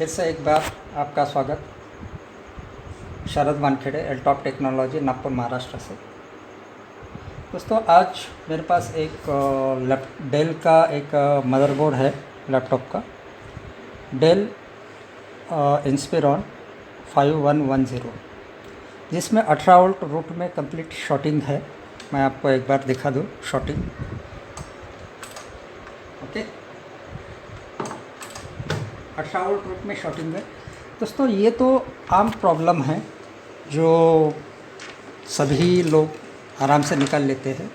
फिर से एक बार आपका स्वागत। शरद वानखेड़े, एलटॉप टेक्नोलॉजी, नागपुर, महाराष्ट्र से। दोस्तों, आज मेरे पास एक डेल का एक मदरबोर्ड है लैपटॉप का, डेल इंस्पिरॉन 5110, जिसमें 18 वोल्ट रूट में कंप्लीट शॉटिंग है। मैं आपको एक बार दिखा दूँ शॉटिंग। ओके, 18 वोल्ट रूट में शॉटिंग है। दोस्तों, ये तो आम प्रॉब्लम है जो सभी लोग आराम से निकाल लेते हैं।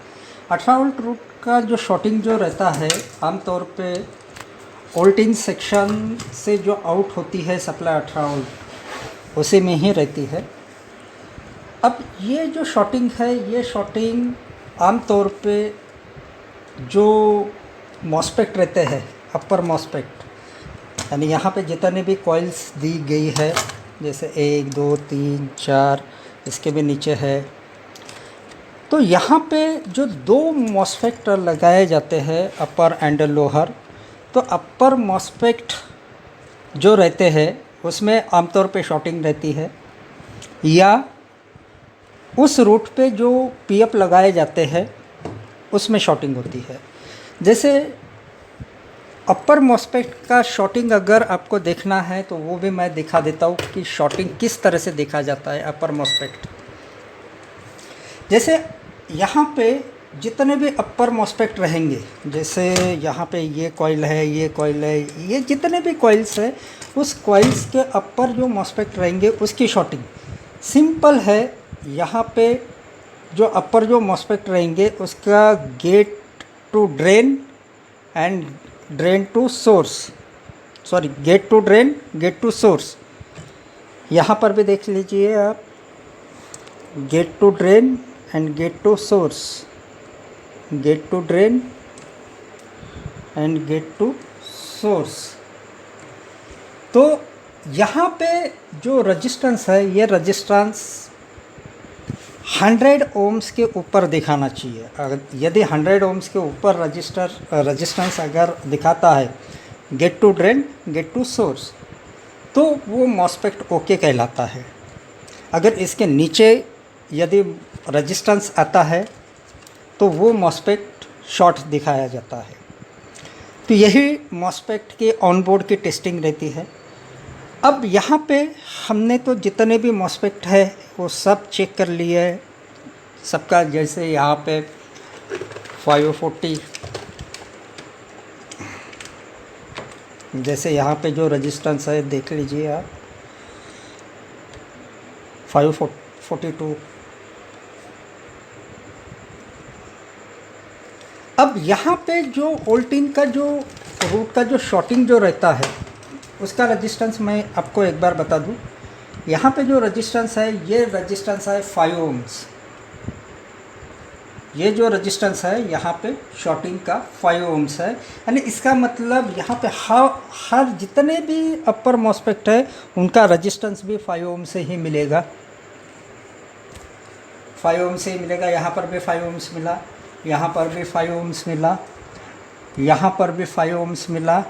18 वोल्ट रूट का जो शॉटिंग जो रहता है, आमतौर पे वोल्टेज सेक्शन से जो आउट होती है सप्लाई 18 वोल्ट, उसी में ही रहती है। अब ये जो शॉटिंग है, ये शॉटिंग आमतौर पे जो मॉस्फेट रहते हैं, अपर मॉस्फेट, यानी यहाँ पे जितने भी कॉइल्स दी गई है, जैसे 1 2 3 4, इसके भी नीचे है, तो यहाँ पे जो 2 मॉस्फेट लगाए जाते हैं, अपर एंड लोअर। तो अपर मॉस्फेट जो रहते हैं उसमें आमतौर पे शॉटिंग रहती है, या उस रूट पे जो पीएफ लगाए जाते हैं उसमें शॉटिंग होती है। जैसे अपर मॉस्फेट का शॉटिंग अगर आपको देखना है तो वो भी मैं दिखा देता हूँ कि शॉटिंग किस तरह से देखा जाता है अपर मॉस्फेट। जैसे यहाँ पे जितने भी अपर मॉस्फेट रहेंगे, जैसे यहाँ पे ये कॉइल है, ये कॉइल है, ये जितने भी कॉइल्स है, उस कॉइल्स के अपर जो मॉस्फेट रहेंगे उसकी शॉटिंग सिंपल है। यहाँ पे जो अपर जो मॉस्फेट रहेंगे उसका gate to drain and drain to source, sorry gate to drain, gate to source. यहाँ पर भी देख लीजिए आप, gate to drain and gate to source, gate to drain and gate to source. तो यहाँ पे जो रजिस्टेंस है, ये रजिस्टेंस 100 ओम्स के ऊपर दिखाना चाहिए। अगर यदि 100 ओम्स के ऊपर रजिस्टेंस अगर दिखाता है gate to drain, gate to source, तो वो मॉस्फेट ओके कहलाता है। अगर इसके नीचे यदि रजिस्टेंस आता है तो वो मॉस्फेट शॉर्ट दिखाया जाता है। तो यही मॉस्फेट के ऑनबोर्ड की टेस्टिंग रहती है। अब यहाँ पे हमने तो जितने भी मॉस्फेट है वो सब चेक कर लिए है सबका। जैसे यहाँ पे 540, जैसे यहाँ पे जो रजिस्टेंस है देख लीजिए आप, 542। अब यहाँ पे जो वोल्टेज का जो रूट का जो शॉर्टिंग जो रहता है उसका रजिस्टेंस मैं आपको एक बार बता दूं। यहाँ पे जो रजिस्टेंस है, ये रजिस्टेंस है 5 ओम्स। ये जो रजिस्टेंस है यहाँ पे शॉर्टिंग का 5 ओम्स है। यानी इसका मतलब यहाँ पे हर जितने भी अपर मॉस्फेट है उनका रजिस्टेंस भी 5 ओम से ही मिलेगा, 5 ओम से ही मिलेगा। यहाँ पर भी 5 ओम्स मिला, यहाँ पर भी 5 ओम्स मिला, यहाँ पर भी 5 ओम्स मिला,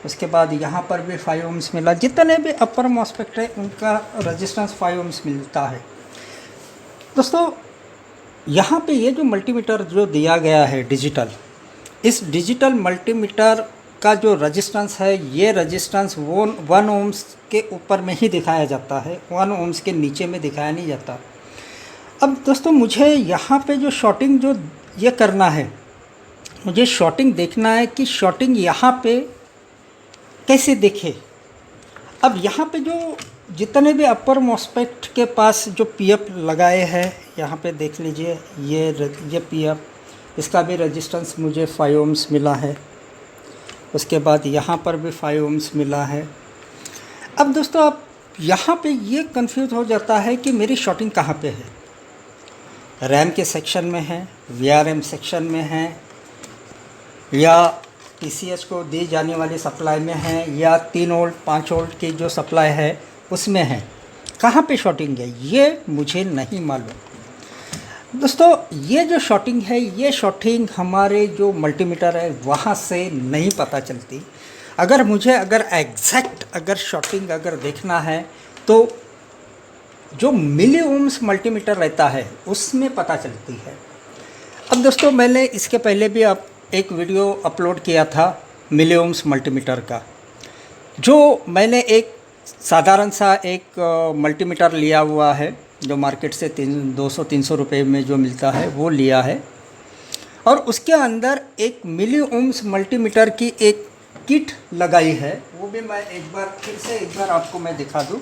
उसके बाद यहाँ पर भी 5 ओम्स मिला। जितने भी अपर मॉस्फेट है उनका रजिस्टेंस 5 ओम्स मिलता है। दोस्तों, यहाँ पे ये जो मल्टीमीटर जो दिया गया है डिजिटल, इस डिजिटल मल्टीमीटर का जो रजिस्टेंस है, ये रजिस्टेंस 1 ओम्स के ऊपर में ही दिखाया जाता है, 1 ओम्स के नीचे में दिखाया नहीं जाता। अब दोस्तों, मुझे यहाँ पे जो शॉर्टिंग जो ये करना है, मुझे शॉर्टिंग देखना है कि शॉर्टिंग यहाँ पे कैसे दिखे। अब यहाँ पे जो जितने भी अपर मॉस्फेट के पास जो पीएफ लगाए हैं, यहाँ पे देख लीजिए, ये पीएफ, इसका भी रजिस्टेंस मुझे 5 ओम्स मिला है। उसके बाद यहाँ पर भी 5 ओम्स मिला है। अब दोस्तों, आप यहाँ पे ये कंफ्यूज हो जाता है कि मेरी शॉर्टिंग कहाँ पे है। रैम के सेक्शन में है, वीआरएम सेक्शन में है, या टीसीएच को दी जाने वाली सप्लाई में है, या 3 वोल्ट 5 वोल्ट की जो सप्लाई है उसमें है। कहाँ पे शॉर्टिंग है ये मुझे नहीं मालूम। दोस्तों, ये जो शॉर्टिंग है, ये शॉर्टिंग हमारे जो मल्टीमीटर है वहाँ से नहीं पता चलती। अगर मुझे एग्जैक्ट शॉर्टिंग अगर देखना है तो जो मिली ओम्स मल्टीमीटर रहता है उसमें पता चलती है। अब दोस्तों मैंने इसके पहले भी एक वीडियो अपलोड किया था मिली ओम्स मल्टीमीटर का, जो मैंने एक साधारण सा एक मल्टीमीटर लिया हुआ है जो मार्केट से 200-300 रुपये में जो मिलता है वो लिया है, और उसके अंदर एक मिली ओम्स मल्टीमीटर की एक किट लगाई है। वो भी मैं एक बार आपको मैं दिखा दूँ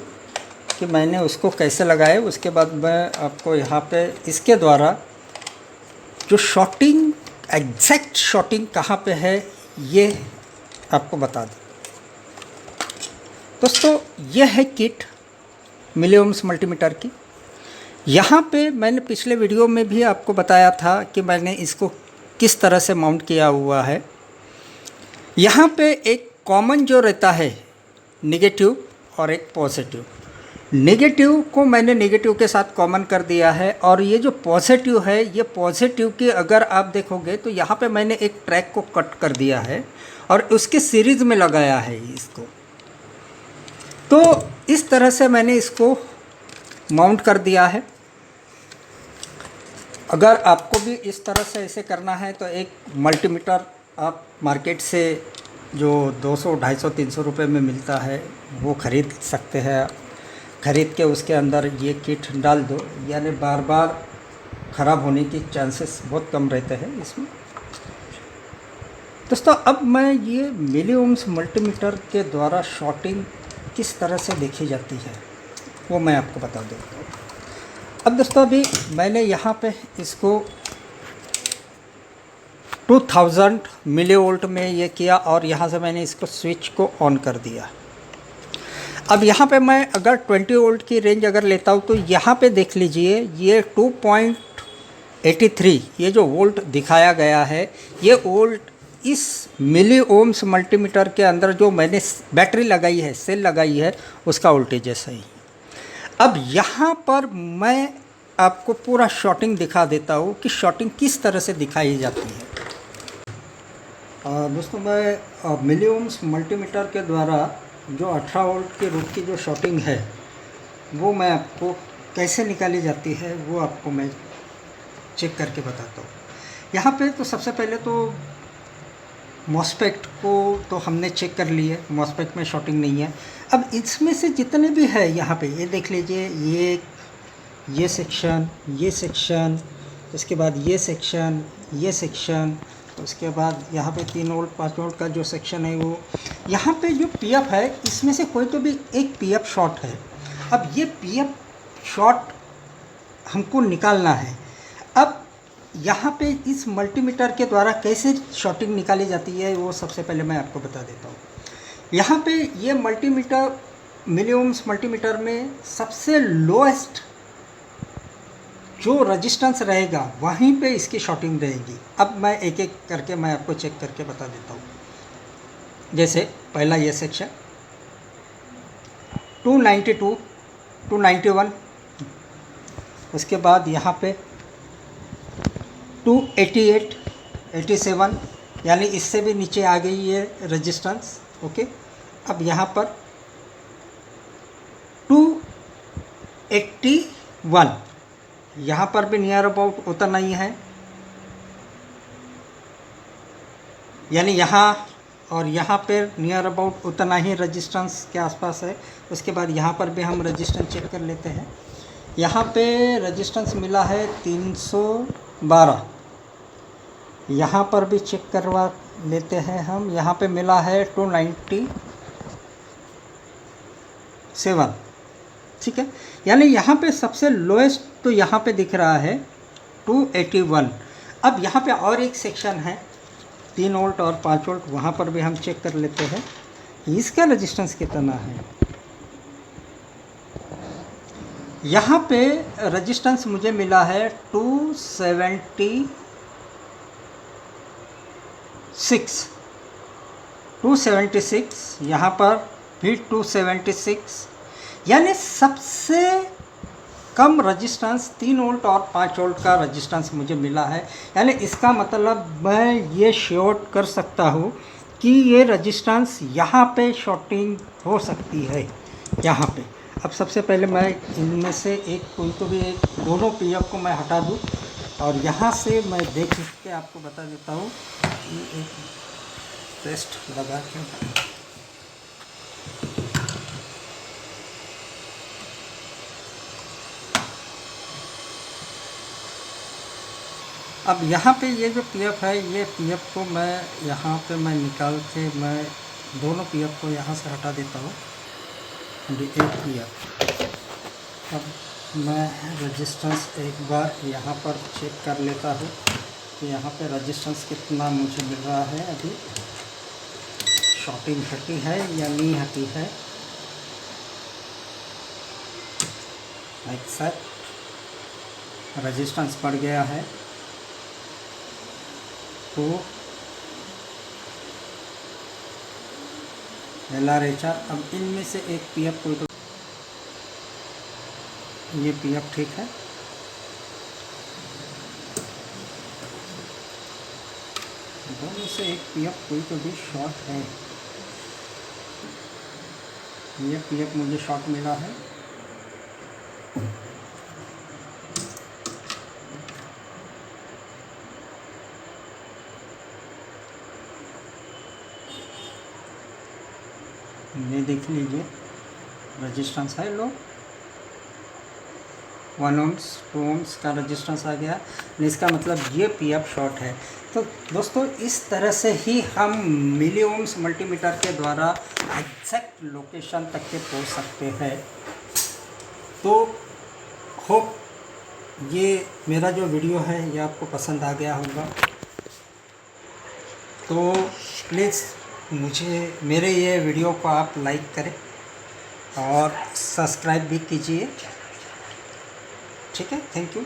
कि मैंने उसको कैसे लगाया। उसके बाद मैं आपको यहाँ पे इसके द्वारा जो शॉर्टिंग एग्जैक्ट शॉर्टिंग कहाँ पे है ये आपको बता दूँ। दोस्तों ये है किट मिली ओम्स मल्टीमीटर की। यहाँ पे मैंने पिछले वीडियो में भी आपको बताया था कि मैंने इसको किस तरह से माउंट किया हुआ है। यहाँ पे एक कॉमन जो रहता है नेगेटिव और एक पॉजिटिव। नेगेटिव को मैंने नेगेटिव के साथ कॉमन कर दिया है, और ये जो पॉजिटिव है ये पॉजिटिव की अगर आप देखोगे तो यहाँ पे मैंने एक ट्रैक को कट कर दिया है और उसके सीरीज़ में लगाया है इसको। तो इस तरह से मैंने इसको माउंट कर दिया है। अगर आपको भी इस तरह से ऐसे करना है तो एक मल्टीमीटर आप मार्केट से जो 200, 250, 300 रुपये में मिलता है वो ख़रीद सकते हैं। ख़रीद के उसके अंदर ये किट डाल दो, यानी बार बार ख़राब होने की चांसेस बहुत कम रहते हैं इसमें। दोस्तों अब मैं ये मिली ओम्स मल्टीमीटर के द्वारा शॉर्टिंग किस तरह से देखी जाती है वो मैं आपको बता देता हूँ। अब दोस्तों अभी मैंने यहाँ पे इसको 2000 मिलीवोल्ट में ये किया और यहाँ से मैंने इसको स्विच को ऑन कर दिया। अब यहाँ पे मैं अगर 20 वोल्ट की रेंज अगर लेता हूँ तो यहाँ पे देख लीजिए ये 2.83 ये जो वोल्ट दिखाया गया है ये वोल्ट इस मिली ओम्स मल्टीमीटर के अंदर जो मैंने बैटरी लगाई है, सेल लगाई है, उसका वोल्टेज है सही। अब यहाँ पर मैं आपको पूरा शॉर्टिंग दिखा देता हूँ कि शॉर्टिंग किस तरह से दिखाई जाती है। दोस्तों मैं मिली ओम्स मल्टीमीटर के द्वारा जो 18 वोल्ट के रूप की जो शॉर्टिंग है वो मैं आपको कैसे निकाली जाती है वो आपको मैं चेक करके बताता हूँ। यहाँ पे तो सबसे पहले तो मॉस्फेट को तो हमने चेक कर लिए, मॉस्फेट में शॉर्टिंग नहीं है। अब इसमें से जितने भी है यहाँ पे ये देख लीजिए, ये सेक्शन, ये सेक्शन, उसके बाद ये सेक्शन, ये सेक्शन, उसके बाद यहाँ पे 3 वोल्ट 5 वोल्ट का जो सेक्शन है वो। यहाँ पे जो पीएफ है इसमें से कोई तो भी एक पीएफ शॉर्ट है। अब ये पीएफ शॉर्ट हमको निकालना है। अब यहाँ पे इस मल्टीमीटर के द्वारा कैसे शॉर्टिंग निकाली जाती है वो सबसे पहले मैं आपको बता देता हूँ। यहाँ पे ये मल्टीमीटर मिली ओम्स मल्टीमीटर में सबसे लोएस्ट जो रजिस्टेंस रहेगा वहीं पे इसकी शॉर्टिंग रहेगी। अब मैं एक एक करके मैं आपको चेक करके बता देता हूँ। जैसे पहला ये सेक्शन 292, 291, उसके बाद यहाँ पे 288, 87, यानी इससे भी नीचे आ गई ये रजिस्टेंस। ओके, अब यहाँ पर 281, यहाँ पर भी नियर अबाउट उतना ही है, यानी यहाँ और यहाँ पे नियर अबाउट उतना ही रजिस्टेंस के आसपास है। उसके बाद यहाँ पर भी हम रजिस्टेंस चेक कर लेते हैं। यहाँ पे रजिस्टेंस मिला है 312, यहाँ पर भी चेक करवा लेते हैं हम। यहाँ पे मिला है 297, ठीक है, यानी यहाँ पे सबसे लोएस्ट तो यहाँ पे दिख रहा है 281। अब यहाँ पे और एक सेक्शन है 3 वोल्ट और 5 वोल्ट, वहाँ पर भी हम चेक कर लेते हैं इसका रेजिस्टेंस कितना है। यहाँ पे रेजिस्टेंस मुझे मिला है 276, यहाँ पर भी 276, यानी सबसे कम रजिस्टेंस 3 वोल्ट और 5 वोल्ट का रजिस्टेंस मुझे मिला है। यानी इसका मतलब मैं ये श्योर कर सकता हूँ कि ये रजिस्टेंस यहाँ पे शॉर्टिंग हो सकती है यहाँ पे। अब सबसे पहले मैं इनमें से एक कोई तो भी एक दोनों पीएफ को मैं हटा दूँ और यहाँ से मैं देख के आपको बता देता हूँ कि एक टेस्ट लगा के। अब यहाँ पे ये जो पीएफ है, ये पीएफ को मैं यहाँ पे मैं निकाल के मैं दोनों पीएफ को यहाँ से हटा देता हूँ। एक पीएफ। अब मैं रजिस्टेंस एक बार यहाँ पर चेक कर लेता हूँ कि यहाँ पे रजिस्टेंस कितना मुझे मिल रहा है। अभी शॉर्टिंग हटी है या नहीं हटी है। एक्सेप्ट रजिस्टेंस बढ़ गया है तो LRHR। अब इनमें से एक पीएफ कोई तो ये पीएफ ठीक है। दोनों से एक पीएफ कोई तो भी शॉर्ट है। ये पीएफ मुझे शॉर्ट मिला है। ये देख लीजिए रजिस्टेंस है लो 1 ohms 2 ohms का रजिस्टेंस आ गया। इसका मतलब ये पीएफ शॉर्ट है। तो दोस्तों इस तरह से ही हम मिली ओम्स मल्टीमीटर के द्वारा एग्जैक्ट लोकेशन तक के पहुंच सकते हैं। तो होप ये मेरा जो वीडियो है ये आपको पसंद आ गया होगा। तो प्लीज़ मेरे ये वीडियो को आप लाइक करें और सब्सक्राइब भी कीजिए। ठीक है, थैंक यू।